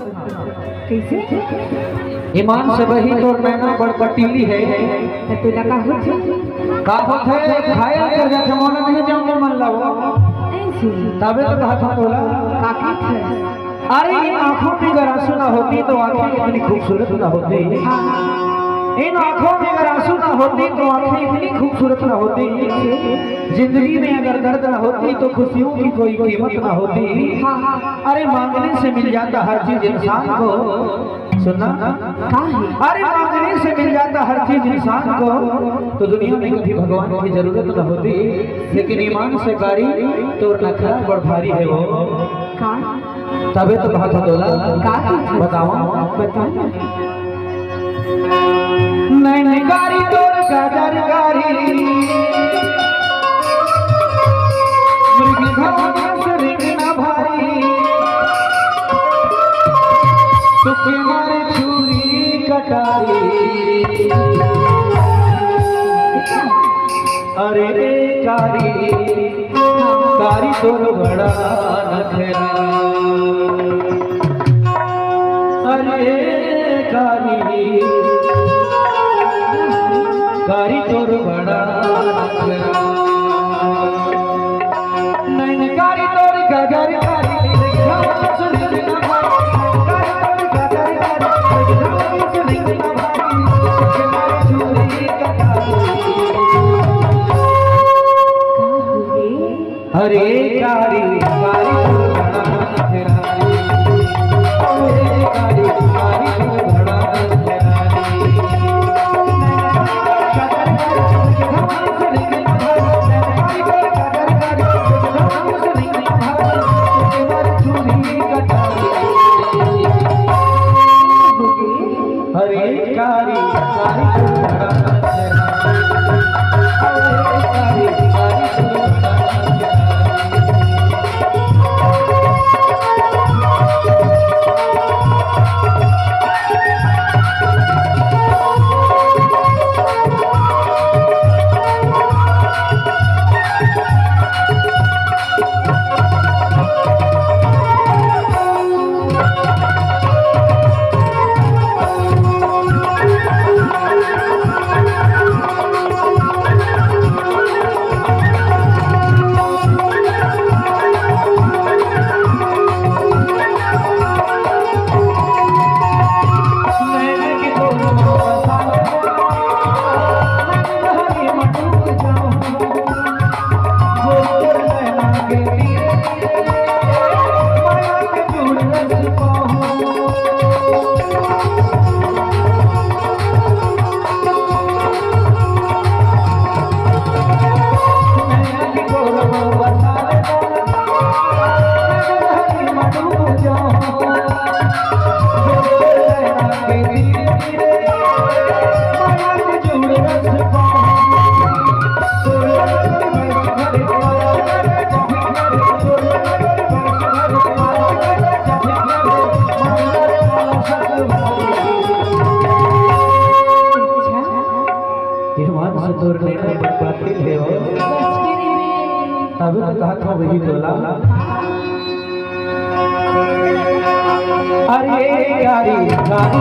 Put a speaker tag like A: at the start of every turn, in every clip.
A: कैसे
B: ईमान से वही तो नैना बड़ कटीली है।
A: तो लगा हो
B: का होत है खाया कर जाके मन नहीं जाऊंगे मन लगो
A: ऐसे
B: तबे तो कहा था बोला
A: काका थे
B: अरे इन आंखों में अगर आंसू ना होती तो आंखें इतनी खूबसूरत ना होती। इन आंखों में अगर आंसू ना होती तो आंखें इतनी खूबसूरत ना होती। जिंदगी में अगर दर्द ना होती तो खुशियों की कोई कीमत ना होती। अरे मांगने से मिल जाता हर चीज इंसान को। सुनना अरे मांगने से मिल जाता हर चीज इंसान को तो दुनिया में कभी भगवान की जरूरत न होती। लेकिन ईमान से गाड़ी तो नखरा बड़ भारी है वो। तबे तो कहा था तोला बताओ नहीं गाड़ी तोर गजर गाड़ी मृग भवन से रिंगना भारी तुके मारे छुरी कटारी अरे कारी कारी तोर बड़ा नखरा अरे कारी कारी तोर बड़ा नखरा नहीं कारी तोर गजर कारी अरे कारी कारी तभी तो कहा था वही तोला अरे गाड़ी गाड़ी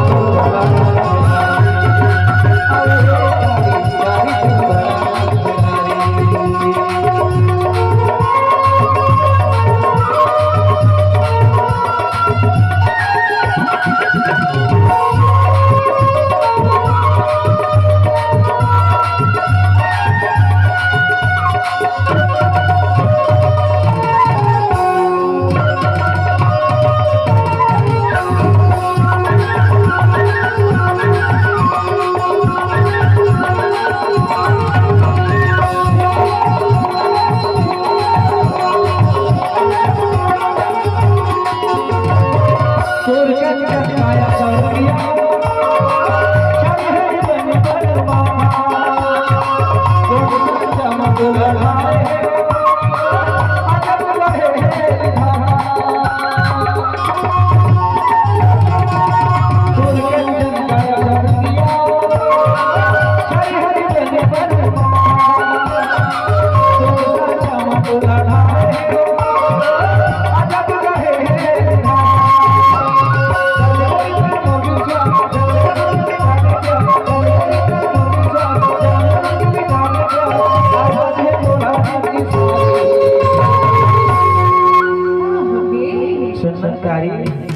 B: प्यारी